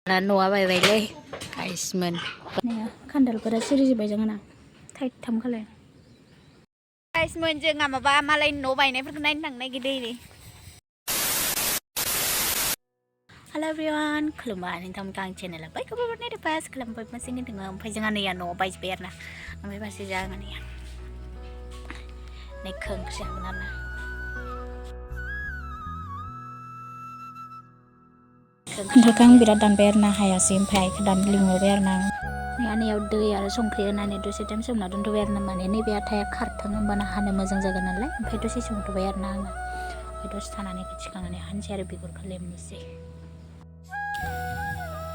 न'आ बायबायलै गाइसमोन खान्थालफोरा सिरिजोब्बाय जोंना थाइथाम खालाय गाइसमोन जोंहा माबा मालायनि न' बायनायफोरखौ नायनो थांनो नागिरदों हेल' एभरिवान खुलुमबाय नोंथांमोनखौ आं चेनेलाव बयखौबो बरायनाय पास खालामबाय मोनसे दङ ओमफ्राय जोंहा नैया न'आव बायजोब्बाय आरोना ओमफ्राय फारसे जोंहा नैया नै ओंख्रि जागोन आरोना खान्थालखौ आं बिराद दानबाय आरोना हायासै ओमफ्राय आइखौ दाननो लिंहरबाय आरोना नैयाव दै आरो संख्रि होनानै दसे टाइम सोमना दोनथ'बाय आरोना माने नैबे आथाया खारथों होनबाना हानो मोजां जागोन नालाय ओमफ्राय दसे सोमथ'बाय आरोना आङो ओमफ्राय दसे थानानै थिखांनानै हानोसै आरो बिगुरखौ लेमनोसै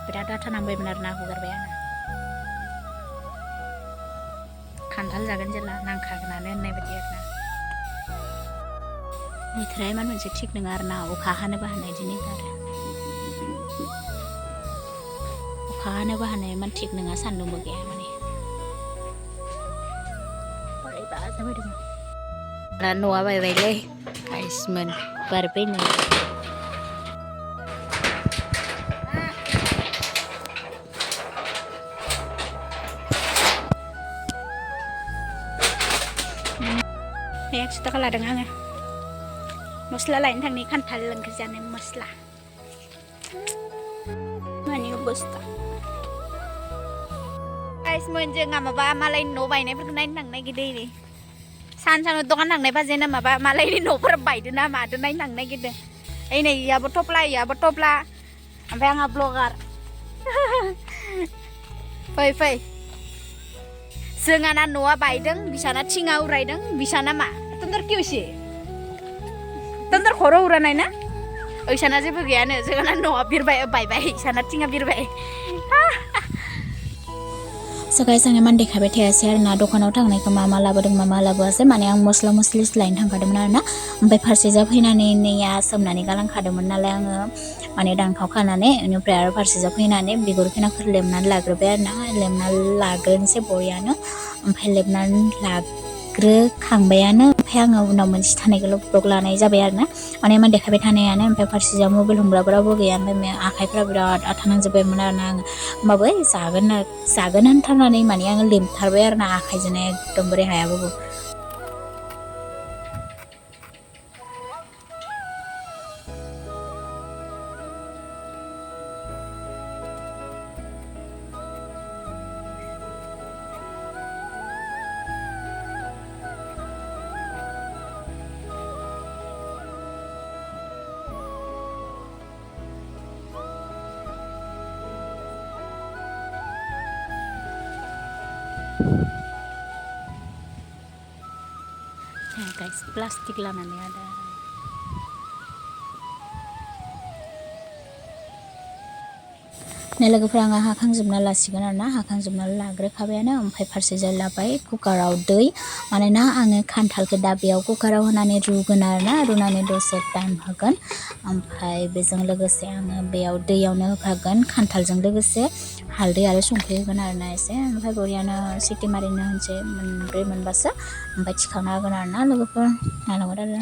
बिराद आथा नांबायमोन आरोना हगारबाय आङो खान्थाल जागोन जेला नांखागोनानो होननाय बायदि आरोना बोथोरा इमान मोनसे थिग नङा आरोना अखा हानोबो हानाय दिनै आरो अखा हानोबो हानाय इमान थिग नङा सान्दुंबो गैया माने बोरैबा जाबाय दङ न'आ बायबायलै गाइसमोन बारबायनो एकस' थाखा लादों आङो मस्ला लायनो थांनि खान्थाल ओंख्रि जानो मस्ला मानि अबस्था गाइसमोन जोंहा माबा मालायनि न' बायनायफोरखौ नायनो थांनो नागिरदों सानसेयावनो दखान थांनाय बाजेनो माबा मालायनि न'फोर बायदो ना मादो नायनो थांनो नागिरदों ओइ नै इयाबो थफ्ला ओमफ्राय आंहा ब्लगार फै जोंहाना न'आ बायदों बिसाना थिङा उरायदों बिसाना मा तन्दर किउसे तन्दर खर' उरानाय ना ओइसाना जेबो गैयानो जोंहाना न'आ बायबाय इसाना थिङा बिरबाय गाइस आं इमान देखायबाय थायासै आरोना दखानाव थांनायखौ मा लाबोदों मा लाबोआसै माने आं मस्ला मस्लिसो लायनो थांखादोंमोन आरोना ओमफ्राय फारसे जा फैनानै नैया सोमनानै गालांखादोंमोन नालाय आङो माने दानखावखानानै बेनिफ्राय आरो फारसे जा फैनानै बिगुर खिनाखौ लेमनानै लाग्रोबाय आरोना लेमनानै लाग्रोनोसै बरियानो ओमफ्राय लेमनानै लाग्रोखांबायानो ओमफ्राय आङो उनाव मोनसे थानायखौल' ब्लग लानाय जाबाय आरोना माने इमान देखायबाय थानायानो ओमफ्राय फारसे जा मबाइल हमग्राफोराबो गैया ओमफ्राय आखाइफ्रा बिराद आथा नांजोब्बायमोन आरोना आङो होमबाबो जागोन होनथारनानै माने आङो लेमथारबाय आरोना आखाइजोंनो एकदमबारे हायाबाबो guys plastik laनानै ada लोगोफोरा आङो हाखांजोबना लासिगोन आरोना हाखांजोबना लाग्रोखाबायानो ओमफ्राय फारसे जाय लाबाय कुकाराव दै मानोना आङो खान्थालखौ दा बेयाव कुकाराव होनानै रुगोन आरोना रुनानै दसे टाइम होगोन ओमफ्राय बेजों लोगोसे आङो बेयाव दैयावनो होफागोन खान्थालजों लोगोसे हालदै आरो संख्रि होगोन आरोना एसे ओमफ्राय बरियानो सिटि मारिनो होनसै मोनब्रै मोनबासो ओमफ्राय थिखांना होगोन आरोना लोगोफोर नायलांबाय आरो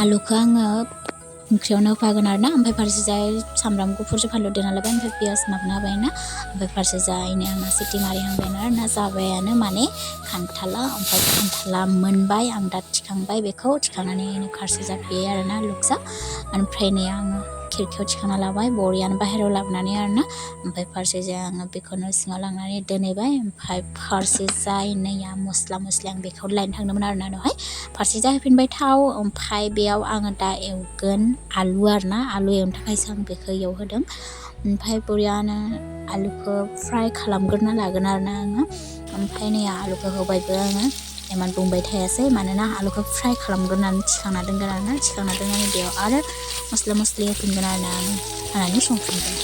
आलुखौ आङो ओंख्रियावनो होफागोन आरोना ओमफ्राय फारसे जाय सामब्राम गुफुरजों फानलु देना लाबाय ओमफ्राय पियास माबाना होबायना ओमफ्राय फारसे जायनो आंना सिटि मारिहांबायना आरोना जाबायानो माने खान्थाला ओमफ्राय खान्थाला मोनबाय आं दा थिखांबाय बेखौ थिखांनानै फारसे जाफैयो आरोना लुक्सा ओमफ्राय नै आङो खिरखियाव थिखांना लाबाय बरियानो बाहेरायाव लाबोनानै आरोना ओमफ्राय फारसेजों आङो बेखौनो सिङाव लांनानै दोनहैबाय ओमफ्राय फारसे जाय नैया मस्ला मस्लि आं बेखौ लायनो थांदोंमोन आरोना दहाय फारसे जाहैफिनबाय थाव ओमफ्राय बेयाव आङो दा एवगोन आलु आरोना आलु एवनो थाखायसो आं बेखौ एवहोदों ओमफ्राय बरियानो आलुखौ फ्राय खालामग्रोना लागोन आरोना आङो ओमफ्राय नै आलुखौ होबायबो आङो इमान बुंबाय थायासै मानोना आलुखौ फ्राय खालामग्रोनानै थिखांना दोनगोन आरोना थिखांना दोननानै बेयाव आरो मस्ला मस्लि होफिनगोन आरोना आङो होनानै संफिनगोन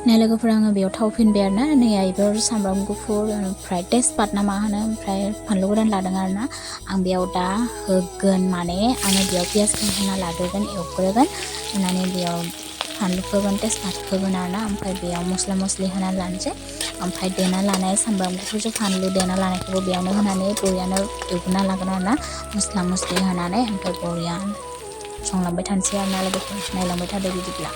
नै लोगोफोर आङो बेयाव थाव फिनबाय आरोना नै बेयाव सामब्राम गुफुर ओमफ्राय तेजपात ना मा होनो ओमफ्राय फानलु गोरान लादों आरोना आं बेयाव दा होगोन माने आङो बेयाव पियासखौ होना लाग्रोगोन एवग्रोगोन होनानै बेयाव फानलु होगोन तेजपात होगोन आरोना ओमफ्राय बेयाव मस्ला मस्लि होनानै लानोसै ओमफ्राय देना लानाय सामब्राम गुफुरजों फानलु देना लानायखौबो बेयावनो होनानै बरियानो एवग्रोना लागोन आरोना मस्ला मस्लि होनानै ओमफ्राय बरियानो संलांबाय थानोसै आरोना लोगोफोर नायलांबाय थादो बिदिब्ला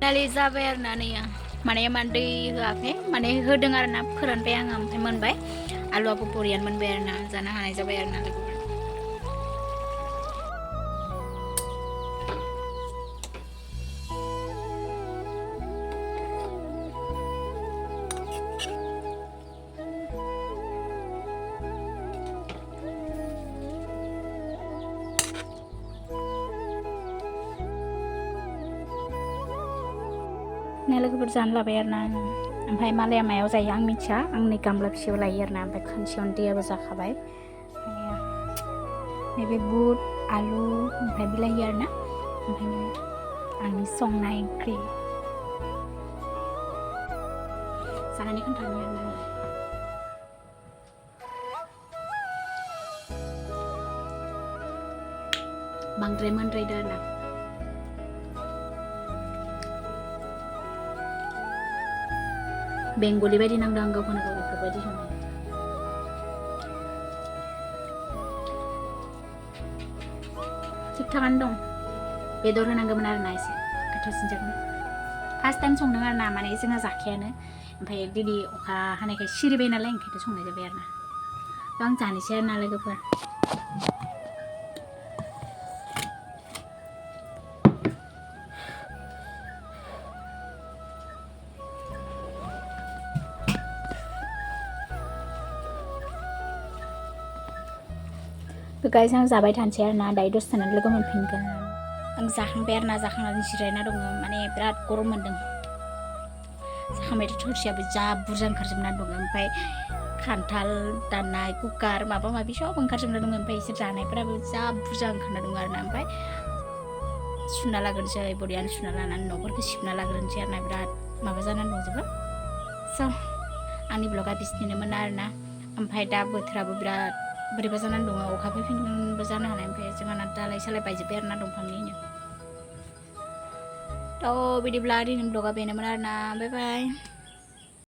दालि जाबाय आरोना नैया माने इमान दै होआखै माने होदों आरोना फोरानबाय आङो ओमफ्राय मोनबाय आलुआबो बरियानो मोनबाय आरोना जानो हानाय जाबाय आरोना लोगोफोर लोगोफोर जानो लाबाय आरोना ओमफ्राय मालाया मायाव जायो आं मिथिया आं नै गामला फिसायाव लायो आरोना ओमफ्राय खनसेयावनो दैयाबो जाखाबाय नैबे बुट आलु ओमफ्राय बिलाहि आरोना ओमफ्राय आंनि संनाय ओंख्रि जानानै खोन्थानो आरोना बांद्राय मोनद्रायदो आरोना बेंगलि बायदि नांदों आं गावखौनो गाव बेफोरबायदि संनाय थिग थागानो दं बेदर होनांगौमोन आरोना एसे गोथावसिन जागौमोन फार्स्ट टाइम संदों आरोना माने जोंहा जाखायानो ओमफ्राय दिनै अखा हानायखाय सिरिबाय नालाय ओंखायनो संनाय जाबाय आरोना आं जानोसै आरोना लोगोफोर गाइस आं जाबाय थानोसै आरोना दायो दसे थानानै लोगो मोनफिनगोन आं जाखांबाय आरोना जाखांनानै जिरायना दङ माने बिराद गरम मोन्दों जाखांबायथ' थोरसियाबो जा बुरजा ओंखारजोबनानै दङ ओमफ्राय खान्थाल दाननाय कुकार माबा माबि सब ओंखारजोबना दङ ओमफ्राय इसोर जानायफोराबो जा बुरजा ओंखारना दङ आरोना ओमफ्राय सुना लाग्रोनोसै बरियानो सुना लानानै न'फोरखौ सिबना लाग्रोनोसै आरोना बिराद माबा जानानै दंजोबो स' आंनि ब्लगा बिसिनिनोमोन आरोना ओमफ्राय दा बोथोराबो बिराद बोरैबा जानानै दङ अखा फैफिनगोनबो जानो हानाय ओमफ्राय जोंहाना दालाय सालाय बायजोब्बाय आरोना दंफांनिनो थ' बिदिब्ला दिनैनि ब्लगा बेनोमोन आरोना बाय बाय